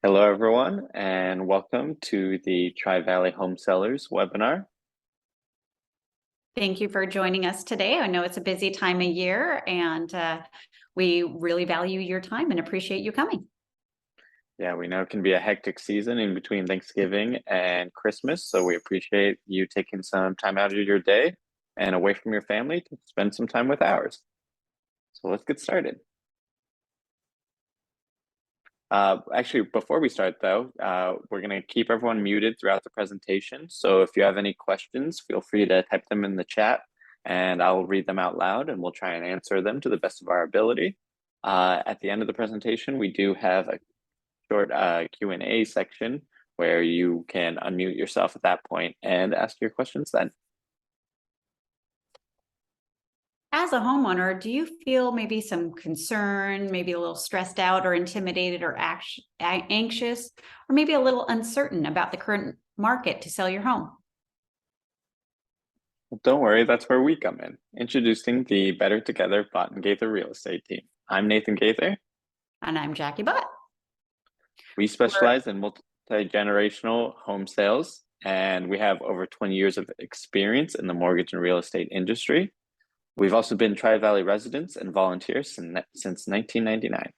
Hello, everyone, and welcome to the Tri-Valley Home Sellers webinar. Thank you for joining us today. I know it's a busy time of year, and we really value your time and appreciate you coming. Yeah, we know it can be a hectic season in between Thanksgiving and Christmas, so we appreciate you taking some time out of your day and away from your family to spend some time with ours. So let's get started. Actually, before we start though, we're going to keep everyone muted throughout the presentation. So if you have any questions, feel free to type them in the chat and I'll read them out loud and we'll try and answer them to the best of our ability. At the end of the presentation, we do have a short Q&A section where you can unmute yourself at that point and ask your questions then. As a homeowner, do you feel maybe some concern, maybe a little stressed out or intimidated or anxious, or maybe a little uncertain about the current market to sell your home? Well, don't worry, that's where we come in. Introducing the Better Together Bott and Gaither Real Estate Team. I'm Nathan Gaither. And I'm Jackie Bott. We specialize in multi-generational home sales, and we have over 20 years of experience in the mortgage and real estate industry. We've also been Tri-Valley residents and volunteers since 1999.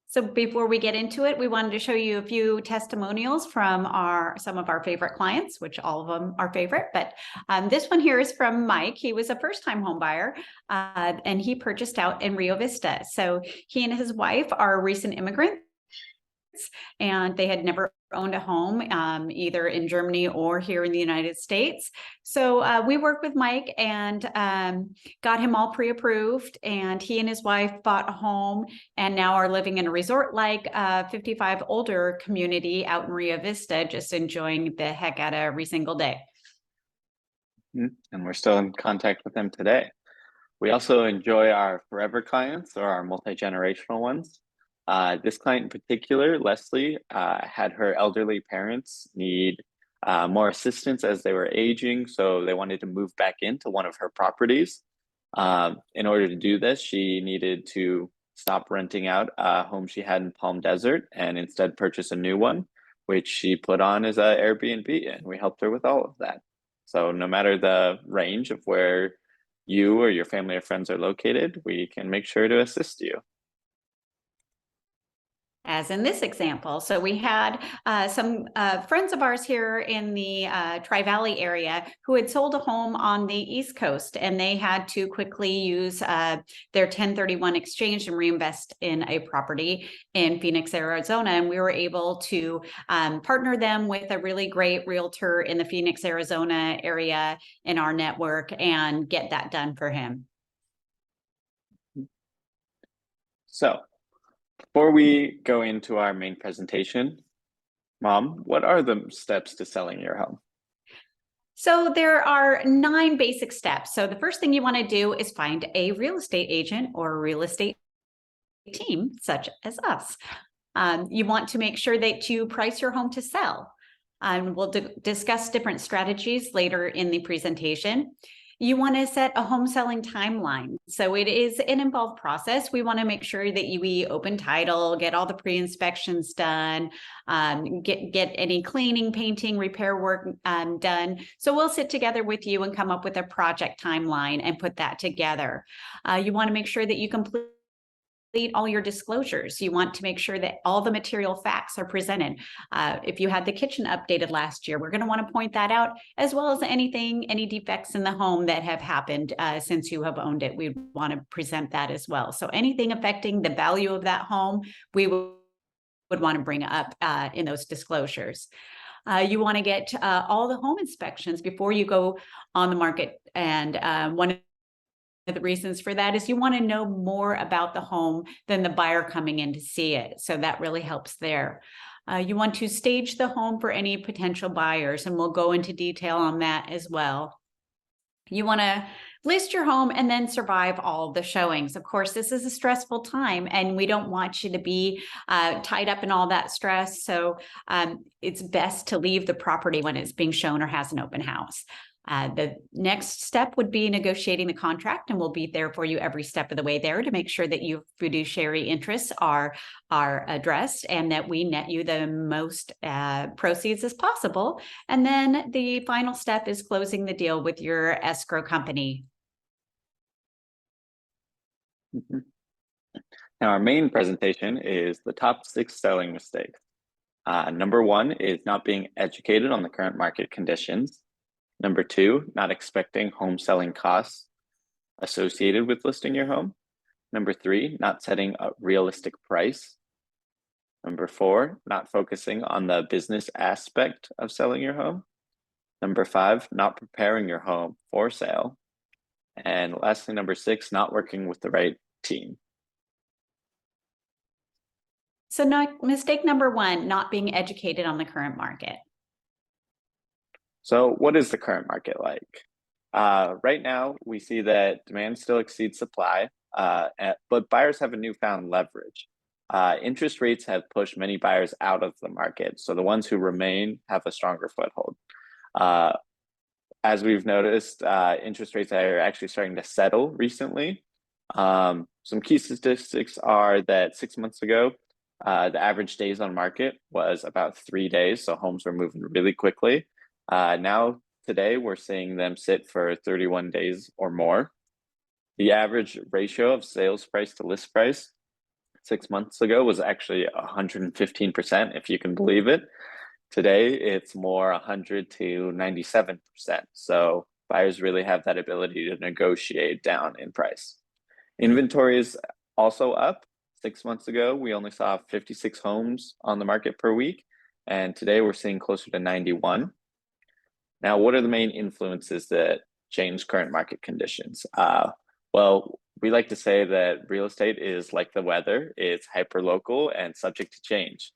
So before we get into it, we wanted to show you a few testimonials from some of our favorite clients, which all of them are favorite. But this one here is from Mike. He was a first-time home buyer, and he purchased out in Rio Vista. So he and his wife are recent immigrants, and they had never owned a home either in Germany or here in the United States. So we worked with Mike and got him all pre-approved, and he and his wife bought a home and now are living in a resort-like 55 older community out in Rio Vista, just enjoying the heck out of every single day. And we're still in contact with them today. We also enjoy our forever clients or our multi-generational ones. This client in particular, Leslie, had her elderly parents need more assistance as they were aging, so they wanted to move back into one of her properties. In order to do this, she needed to stop renting out a home she had in Palm Desert and instead purchase a new one, which she put on as an Airbnb, and we helped her with all of that. So no matter the range of where you or your family or friends are located, we can make sure to assist you. As in this example. So we had some friends of ours here in the Tri-Valley area who had sold a home on the East Coast, and they had to quickly use their 1031 exchange and reinvest in a property in Phoenix, Arizona. And we were able to partner them with a really great realtor in the Phoenix, Arizona area in our network and get that done for him. So before we go into our main presentation, Mom, what are the steps to selling your home? So there are 9 basic steps. So the first thing you want to do is find a real estate agent or a real estate team, such as us. You want to make sure that you price your home to sell. We'll discuss different strategies later in the presentation. You want to set a home selling timeline. So it is an involved process. We want to make sure that we open title, get all the pre-inspections done, get any cleaning, painting, repair work done. So we'll sit together with you and come up with a project timeline and put that together. You want to make sure that you complete all your disclosures. You want to make sure that all the material facts are presented. If you had the kitchen updated last year, we're going to want to point that out, as well as any defects in the home that have happened since you have owned it. We want to present that as well. So anything affecting the value of that home, we would want to bring up in those disclosures. You want to get all the home inspections before you go on the market, and one of the reasons for that is you want to know more about the home than the buyer coming in to see it. So that really helps there. You want to stage the home for any potential buyers, and we'll go into detail on that as well. You want to list your home and then survive all the showings. Of course, this is a stressful time, and we don't want you to be tied up in all that stress. So it's best to leave the property when it's being shown or has an open house. The next step would be negotiating the contract, and we'll be there for you every step of the way there to make sure that your fiduciary interests are addressed and that we net you the most proceeds as possible. And then the final step is closing the deal with your escrow company. Mhm. Now, our main presentation is the top 6 selling mistakes. Number 1 is not being educated on the current market conditions. Number 2, not expecting home selling costs associated with listing your home. Number 3, not setting a realistic price. Number 4, not focusing on the business aspect of selling your home. Number 5, not preparing your home for sale. And lastly, number 6, not working with the right team. So mistake number 1, not being educated on the current market. So what is the current market like? Right now, we see that demand still exceeds supply, but buyers have a newfound leverage. Interest rates have pushed many buyers out of the market, so the ones who remain have a stronger foothold. As we've noticed, interest rates are actually starting to settle recently. Some key statistics are that 6 months ago, the average days on market was about 3 days, so homes were moving really quickly. Now, today, we're seeing them sit for 31 days or more. The average ratio of sales price to list price 6 months ago was actually 115%, if you can believe it. Today, it's more 100 to 97%. So buyers really have that ability to negotiate down in price. Inventory is also up. 6 months ago, we only saw 56 homes on the market per week, and today we're seeing closer to 91. Now, what are the main influences that change current market conditions? Well, we like to say that real estate is like the weather. It's hyperlocal and subject to change.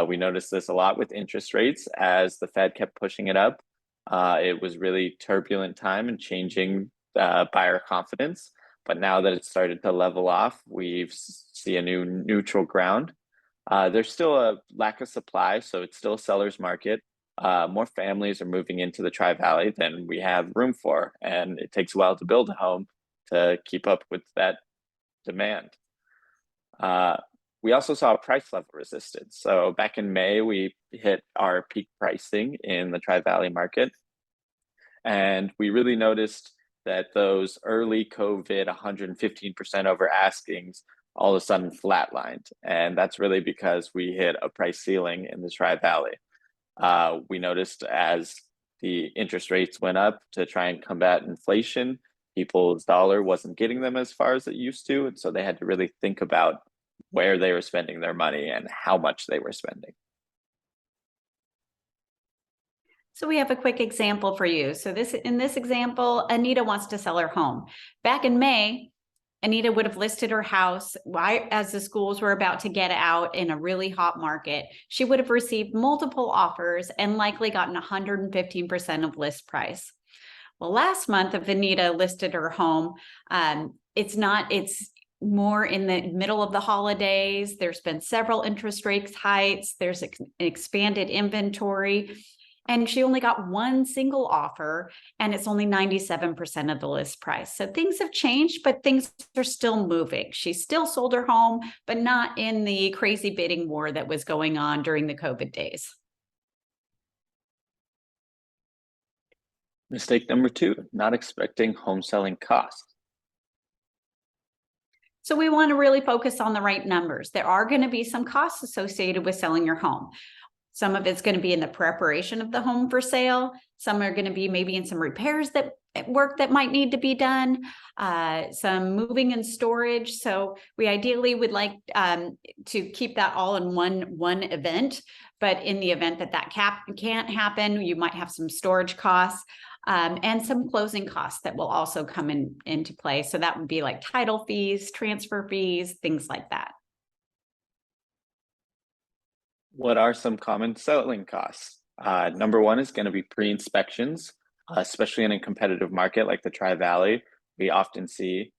We noticed this a lot with interest rates as the Fed kept pushing it up. It was really turbulent time and changing buyer confidence. But now that it's started to level off, we see a new neutral ground. There's still a lack of supply, so it's still a seller's market. More families are moving into the Tri-Valley than we have room for, and it takes a while to build a home to keep up with that demand. We also saw price level resistance. So back in May, we hit our peak pricing in the Tri-Valley market, and we really noticed that those early COVID 115% over askings all of a sudden flatlined, and that's really because we hit a price ceiling in the Tri-Valley. We noticed as the interest rates went up to try and combat inflation, people's dollar wasn't getting them as far as it used to, and so they had to really think about where they were spending their money and how much they were spending. So we have a quick example for you. So in this example, Anita wants to sell her home. Back in May, Anita would have listed her house as the schools were about to get out in a really hot market. She would have received multiple offers and likely gotten 115% of list price. Well, last month, if Anita listed her home, it's more in the middle of the holidays. There's been several interest rate hikes. There's an expanded inventory. And she only got one single offer, and it's only 97% of the list price. So things have changed, but things are still moving. She still sold her home, but not in the crazy bidding war that was going on during the COVID days. Mistake number 2, not expecting home selling costs. So we want to really focus on the right numbers. There are going to be some costs associated with selling your home. Some of it's going to be in the preparation of the home for sale. Some are going to be maybe in some repairs that might need to be done, some moving and storage. So we ideally would like to keep that all in one event. But in the event that can't happen, you might have some storage costs and some closing costs that will also come into play. So that would be like title fees, transfer fees, things like that. What are some common selling costs? Number 1 is going to be pre-inspections, especially in a competitive market like the Tri-Valley. We often see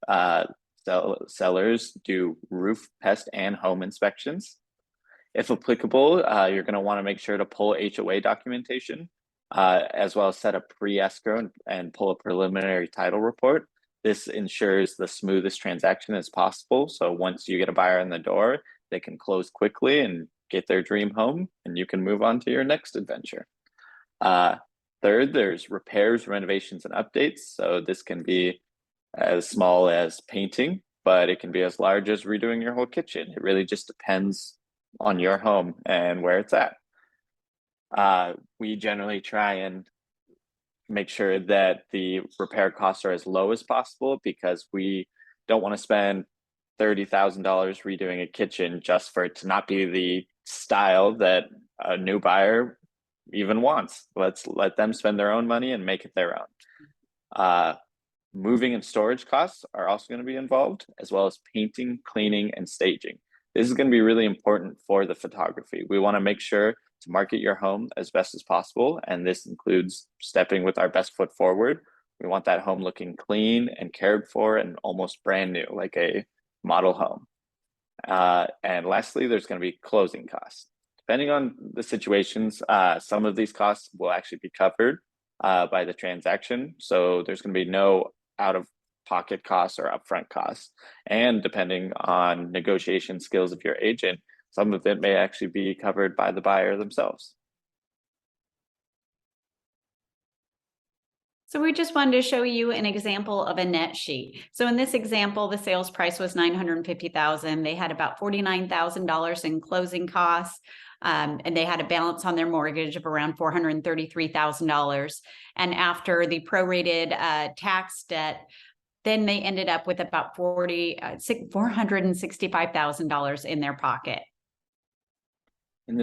sellers do roof, pest, and home inspections. If applicable, you're going to want to make sure to pull HOA documentation. as well as set up pre-escrow and pull a preliminary title report. This ensures the smoothest transaction as possible. So once you get a buyer in the door, they can close quickly and get their dream home, and you can move on to your next adventure. Third, there's repairs, renovations, and updates. So this can be as small as painting, but it can be as large as redoing your whole kitchen. It really just depends on your home and where it's at. We generally try and make sure that the repair costs are as low as possible, because we don't want to spend $30,000 redoing a kitchen just for it to not be the style that a new buyer even wants. Let's let them spend their own money and make it their own. Moving and storage costs are also going to be involved, as well as painting, cleaning, and staging. This is going to be really important for the photography. We want to make sure to market your home as best as possible, and this includes stepping with our best foot forward. We want that home looking clean and cared for and almost brand new, like a model home. And lastly, there's going to be closing costs. Depending on the situations, some of these costs will actually be covered by the transaction. So there's going to be no out-of-pocket costs or upfront costs. And depending on negotiation skills of your agent, some of it may actually be covered by the buyer themselves. So we just wanted to show you an example of a net sheet. So in this example, the sales price was $950,000. They had about $49,000 in closing costs, and they had a balance on their mortgage of around $433,000. And after the prorated tax debt, then they ended up with about $465,000 in their pocket. And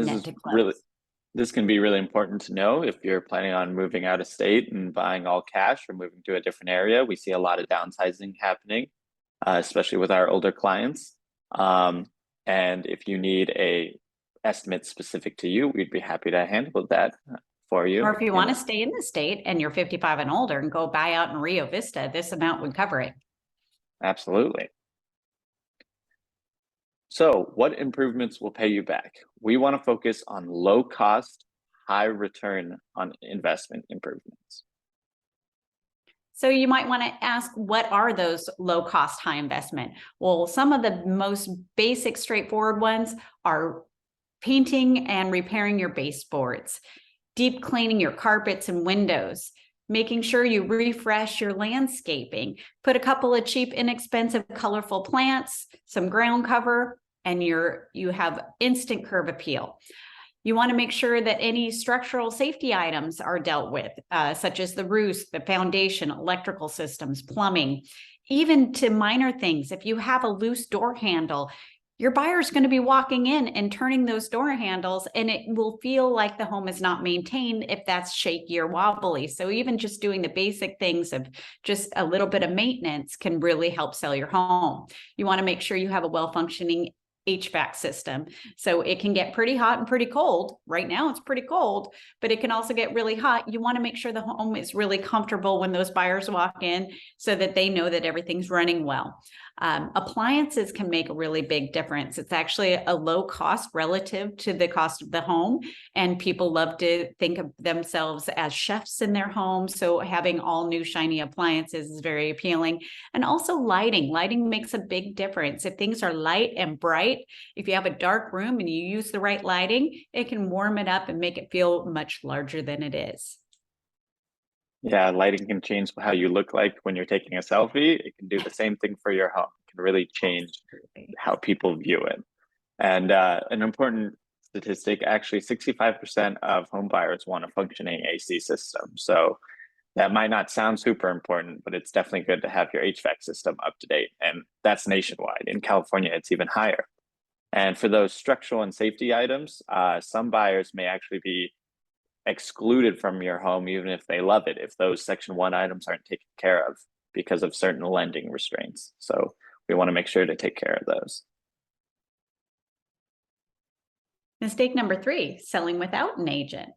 this can be really important to know if you're planning on moving out of state and buying all cash or moving to a different area. We see a lot of downsizing happening, especially with our older clients. And if you need a estimate specific to you, we'd be happy to handle that for you. Or if you want to stay in the state and you're 55 and older and go buy out in Rio Vista, this amount would cover it. Absolutely. So what improvements will pay you back? We want to focus on low cost, high return on investment improvements. So you might want to ask, what are those low cost, high investment? Well, some of the most basic, straightforward ones are painting and repairing your baseboards, deep cleaning your carpets and windows, making sure you refresh your landscaping, put a couple of cheap, inexpensive, colorful plants, some ground cover, and you have instant curb appeal. You want to make sure that any structural safety items are dealt with, such as the roofs, the foundation, electrical systems, plumbing, even to minor things. If you have a loose door handle, your buyer is going to be walking in and turning those door handles, and it will feel like the home is not maintained if that's shaky or wobbly. So even just doing the basic things of just a little bit of maintenance can really help sell your home. You want to make sure you have a well-functioning HVAC system. So it can get pretty hot and pretty cold. Right now it's pretty cold, but it can also get really hot. You want to make sure the home is really comfortable when those buyers walk in, so that they know that everything's running well. Appliances can make a really big difference. It's actually a low cost relative to the cost of the home, and people love to think of themselves as chefs in their home. So having all new shiny appliances is very appealing. And also lighting makes a big difference. If things are light and bright, if you have a dark room and you use the right lighting, it can warm it up and make it feel much larger than it is. Yeah, lighting can change how you look like when you're taking a selfie. It can do the same thing for your home. It can really change how people view it. And an important statistic, actually 65% of home buyers want a functioning AC system. So that might not sound super important, but it's definitely good to have your HVAC system up to date. And that's nationwide. In California, it's even higher. And for those structural and safety items, some buyers may actually be excluded from your home, even if they love it, if those Section 1 items aren't taken care of because of certain lending restraints. So we want to make sure to take care of those. Mistake number 3, selling without an agent.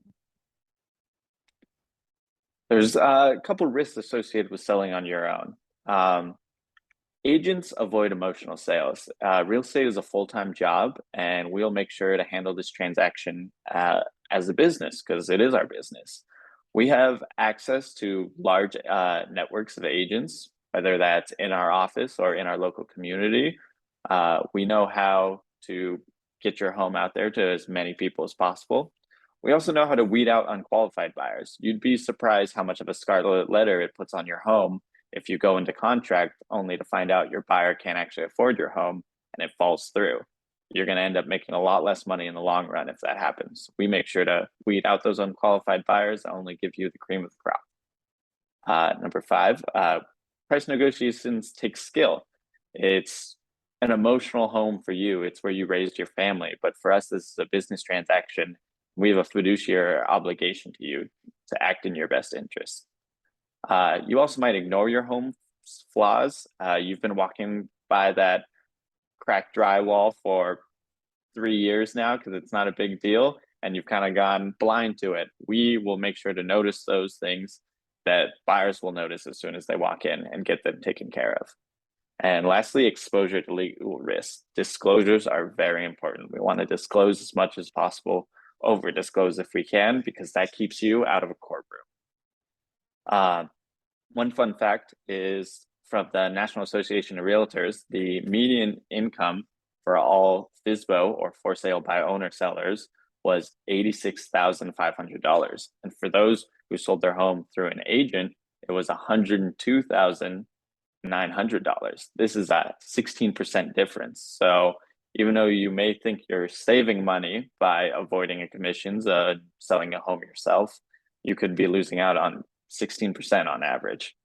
There's a couple of risks associated with selling on your own. Agents avoid emotional sales. Real estate is a full-time job, and we'll make sure to handle this transaction as a business, because it is our business. We have access to large networks of agents, whether that's in our office or in our local community. We know how to get your home out there to as many people as possible. We also know how to weed out unqualified buyers. You'd be surprised how much of a scarlet letter it puts on your home if you go into contract only to find out your buyer can't actually afford your home and it falls through. You're going to end up making a lot less money in the long run if that happens. We make sure to weed out those unqualified buyers and only give you the cream of the crop. Number 5, price negotiations take skill. It's an emotional home for you. It's where you raised your family. But for us, this is a business transaction. We have a fiduciary obligation to you to act in your best interest. You also might ignore your home's flaws. You've been walking by that cracked drywall for 3 years now because it's not a big deal and you've kind of gone blind to it. We will make sure to notice those things that buyers will notice as soon as they walk in and get them taken care of. And lastly, exposure to legal risks. Disclosures are very important. We want to disclose as much as possible, over disclose if we can, because that keeps you out of a courtroom. One fun fact is from the National Association of Realtors, the median income for all FSBO or for sale by owner sellers was $86,500. And for those who sold their home through an agent, it was $102,900. This is a 16% difference. So even though you may think you're saving money by avoiding commissions, selling a home yourself, you could be losing out on 16% on average.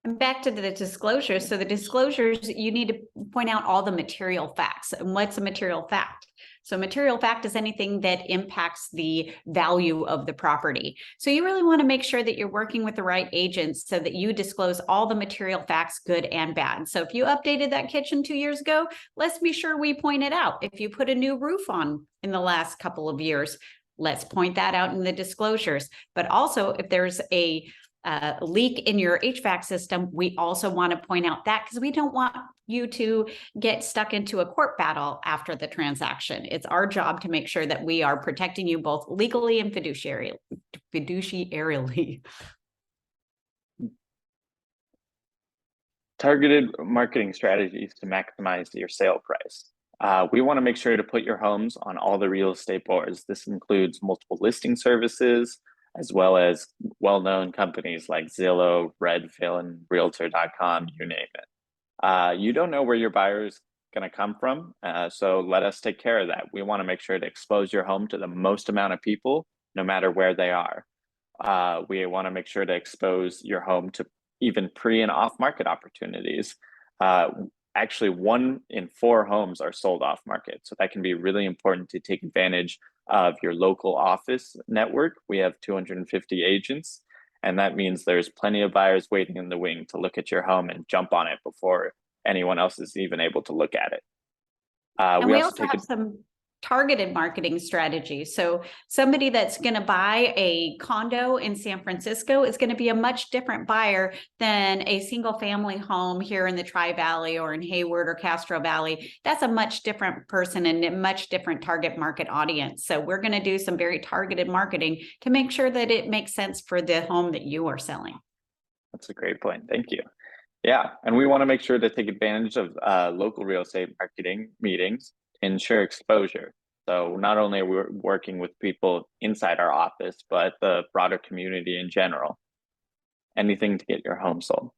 And back to the disclosures. So the disclosures, you need to point out all the material facts. And what's a material fact? So material fact is anything that impacts the value of the property. So you really want to make sure that you're working with the right agents so that you disclose all the material facts, good and bad. So if you updated that kitchen 2 years ago, let's be sure we point it out. If you put a new roof on in the last couple of years, let's point that out in the disclosures. But also if there's a leak in your HVAC system, we also want to point out that because we don't want you to get stuck into a court battle after the transaction. It's our job to make sure that we are protecting you both legally and fiduciarily. Targeted marketing strategies to maximize your sale price. We want to make sure to put your homes on all the real estate boards. This includes multiple listing services, as well as well-known companies like Zillow, Redfin, Realtor.com, you name it. You don't know where your buyer's going to come from, so let us take care of that. We want to make sure to expose your home to the most amount of people, no matter where they are. We want to make sure to expose your home to even pre- and off-market opportunities. Actually, 1 in 4 homes are sold off-market, so that can be really important to take advantage of your local office network. We have 250 agents, and that means there's plenty of buyers waiting in the wing to look at your home and jump on it before anyone else is even able to look at it. And we also have some targeted marketing strategies. So somebody that's going to buy a condo in San Francisco is going to be a much different buyer than a single family home here in the Tri-Valley or in Hayward or Castro Valley. That's a much different person and a much different target market audience. So we're going to do some very targeted marketing to make sure that it makes sense for the home that you are selling. That's a great point. Thank you. Yeah, and we want to make sure to take advantage of local real estate marketing meetings to ensure exposure. So not only are we working with people inside our office, but the broader community in general. Anything to get your home sold.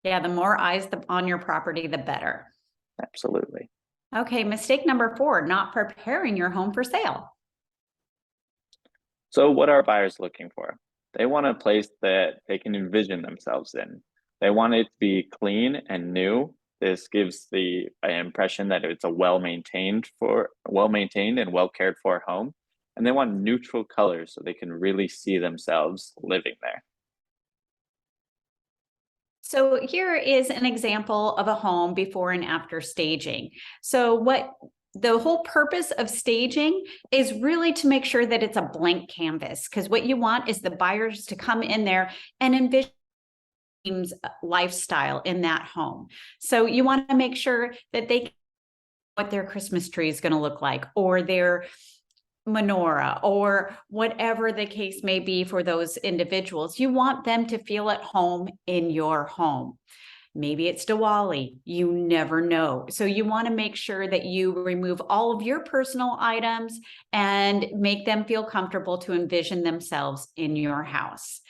Yeah, the more eyes on your property, the better. Absolutely. Okay, mistake number 4, not preparing your home for sale. So what are buyers looking for? They want a place that they can envision themselves in. They want it to be clean and new. This gives the impression that it's a well-maintained and well-cared for home. And they want neutral colors so they can really see themselves living there. So here is an example of a home before and after staging. So the whole purpose of staging is really to make sure that it's a blank canvas, because what you want is the buyers to come in there and envision lifestyle in that home. So you want to make sure that they what their Christmas tree is going to look like, or their menorah or whatever the case may be for those individuals. You want them to feel at home in your home. Maybe it's Diwali, you never know. So you want to make sure that you remove all of your personal items and make them feel comfortable to envision themselves in your house.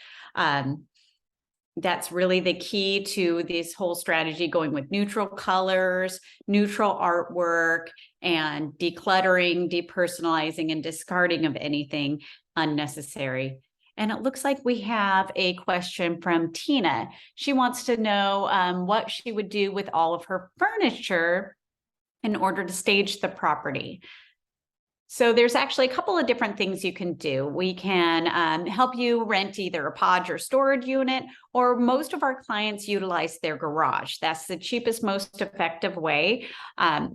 That's really the key to this whole strategy, going with neutral colors, neutral artwork, and decluttering, depersonalizing, and discarding of anything unnecessary. And it looks like we have a question from Tina. She wants to know what she would do with all of her furniture in order to stage the property. So there's actually a couple of different things you can do. We can help you rent either a pod or storage unit, or most of our clients utilize their garage. That's the cheapest, most effective way.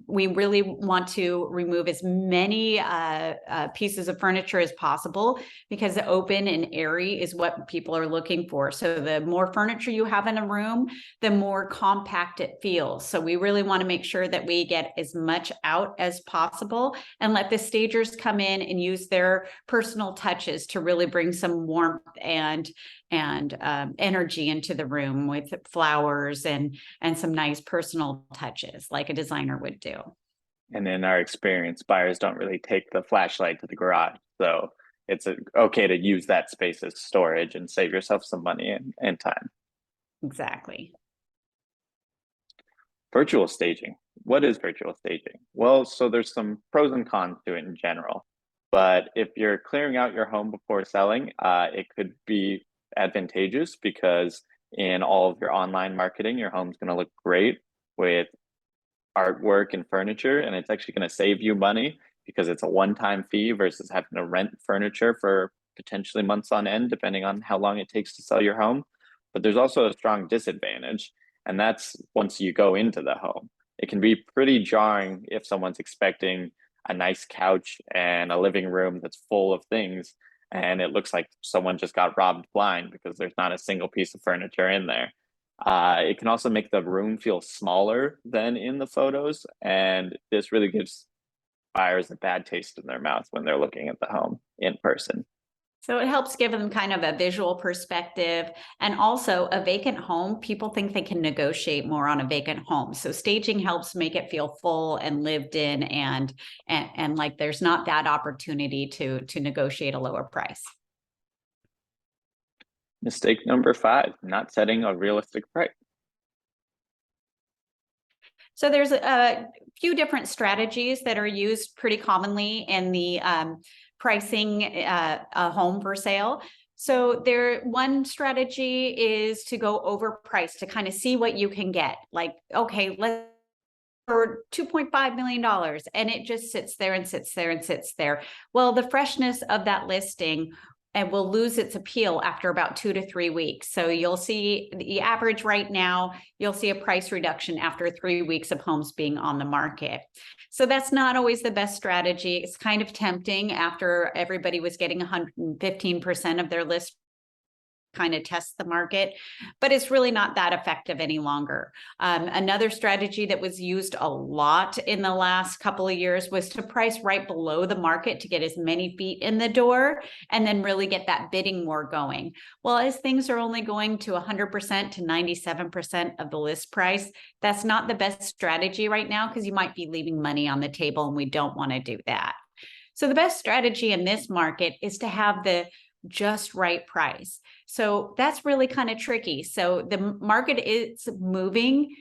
We really want to remove as many pieces of furniture as possible, because the open and airy is what people are looking for. So the more furniture you have in a room, the more compact it feels. So we really want to make sure that we get as much out as possible and let the stagers come in and use their personal touches to really bring some warmth and energy into the room with flowers and some nice personal touches like a designer would do. And in our experience, buyers don't really take the flashlight to the garage. So it's okay to use that space as storage and save yourself some money and time. Exactly. Virtual staging. What is virtual staging? Well, so there's some pros and cons to it in general. But if you're clearing out your home before selling, it could be advantageous because in all of your online marketing, your home's going to look great with artwork and furniture, and it's actually going to save you money because it's a one-time fee versus having to rent furniture for potentially months on end, depending on how long it takes to sell your home. But there's also a strong disadvantage, and that's once you go into the home. It can be pretty jarring if someone's expecting a nice couch and a living room that's full of things, and it looks like someone just got robbed blind because there's not a single piece of furniture in there. It can also make the room feel smaller than in the photos, and this really gives buyers a bad taste in their mouth when they're looking at the home in person. So it helps give them kind of a visual perspective, and also a vacant home. People think they can negotiate more on a vacant home. So staging helps make it feel full and lived in, and like there's not that opportunity to negotiate a lower price. Mistake number 5, not setting a realistic price. So there's a few different strategies that are used pretty commonly in the pricing a home for sale. So one strategy is to go overpriced to kind of see what you can get. Like, okay, let's for $2.5 million, and it just sits there and sits there and sits there. Well, the freshness of that listing and will lose its appeal after about 2 to 3 weeks. So you'll see the average right now, you'll see a price reduction after 3 weeks of homes being on the market. So that's not always the best strategy. It's kind of tempting after everybody was getting 115% of their list kind of test the market, but it's really not that effective any longer. Another strategy that was used a lot in the last couple of years was to price right below the market to get as many feet in the door and then really get that bidding war going. Well, as things are only going to 100% to 97% of the list price, that's not the best strategy right now because you might be leaving money on the table, and we don't want to do that. So the best strategy in this market is to have the just right price. So that's really kind of tricky. So the market is moving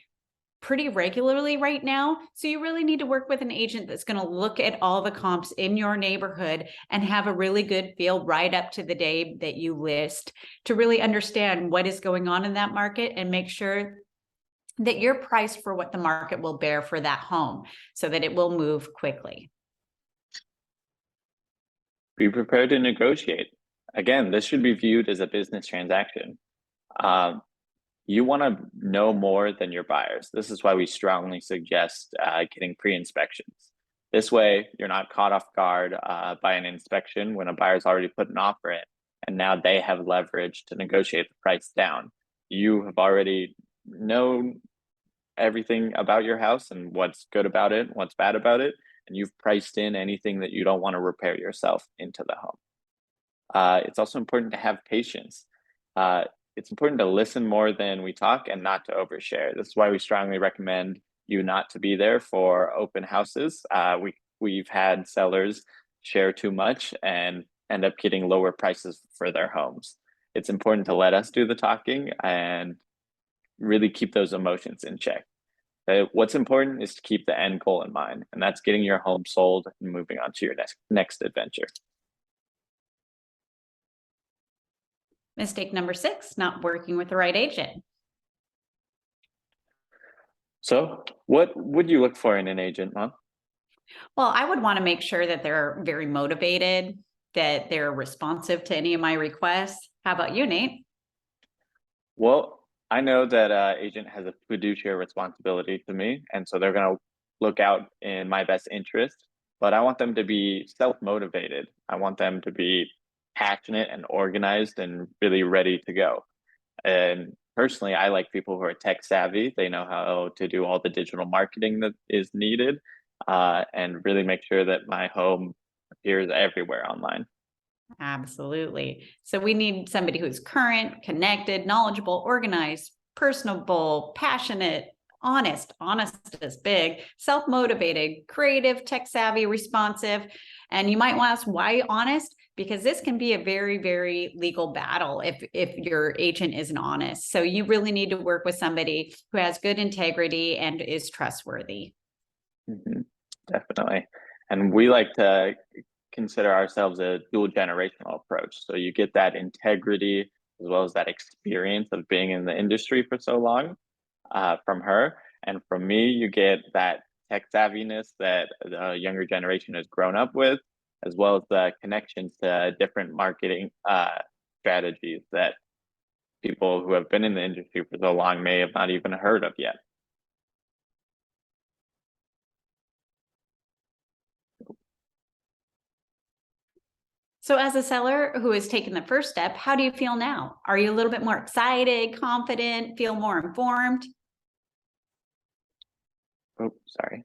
pretty regularly right now. So you really need to work with an agent that's going to look at all the comps in your neighborhood and have a really good feel right up to the day that you list to really understand what is going on in that market and make sure that you're priced for what the market will bear for that home so that it will move quickly. Be prepared to negotiate. Again, this should be viewed as a business transaction. You want to know more than your buyers. This is why we strongly suggest getting pre-inspections. This way, you're not caught off guard by an inspection when a buyer's already put an offer in, and now they have leverage to negotiate the price down. You have already known everything about your house and what's good about it, what's bad about it. and you've priced in anything that you don't want to repair yourself into the home. It's also important to have patience. It's important to listen more than we talk and not to overshare. This is why we strongly recommend you not to be there for open houses. We've had sellers share too much and end up getting lower prices for their homes. It's important to let us do the talking and really keep those emotions in check. What's important is to keep the end goal in mind, and that's getting your home sold and moving on to your next adventure. Mistake number 6, not working with the right agent. So what would you look for in an agent, Mom? Well, I would want to make sure that they're very motivated, that they're responsive to any of my requests. How about you, Nate? Well, I know that agent has a fiduciary responsibility to me, and so they're going to look out in my best interest. But I want them to be self-motivated. I want them to be passionate and organized and really ready to go. And personally, I like people who are tech savvy. They know how to do all the digital marketing that is needed, and really make sure that my home appears everywhere online. Absolutely. So we need somebody who's current, connected, knowledgeable, organized, personable, passionate, honest is big, self-motivated, creative, tech savvy, responsive. And you might want to ask, why honest? Because this can be a very, very legal battle if your agent isn't honest. So you really need to work with somebody who has good integrity and is trustworthy. Definitely. And we like to consider ourselves a dual generational approach. So you get that integrity as well as that experience of being in the industry for so long from her. And from me, you get that tech savviness that the younger generation has grown up with, as well as the connections to different marketing strategies that people who have been in the industry for so long may have not even heard of yet. So as a seller who has taken the first step, how do you feel now? Are you a little bit more excited, confident, feel more informed? Oh, sorry.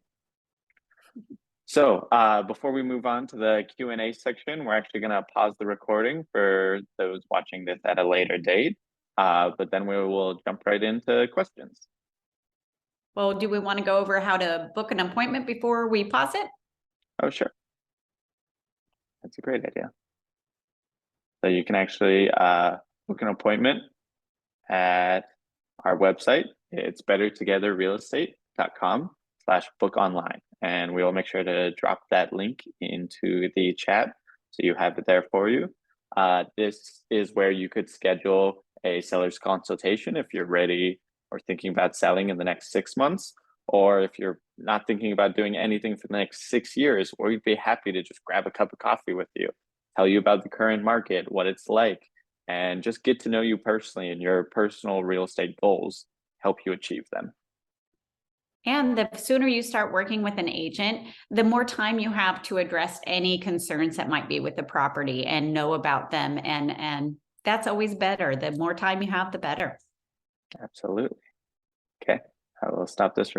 So before we move on to the Q&A section, we're actually going to pause the recording for those watching this at a later date, but then we will jump right into questions. Well, do we want to go over how to book an appointment before we pause it? Oh, sure. That's a great idea. So you can actually book an appointment at our website. It's bettertogetherrealestate.com/book online. And we will make sure to drop that link into the chat so you have it there for you. This is where you could schedule a seller's consultation if you're ready or thinking about selling in the next 6 months, or if you're not thinking about doing anything for the next 6 years, we'd be happy to just grab a cup of coffee with you, tell you about the current market, what it's like, and just get to know you personally and your personal real estate goals, help you achieve them. And the sooner you start working with an agent, the more time you have to address any concerns that might be with the property and know about them. And that's always better. The more time you have, the better. Absolutely. Okay, I will stop this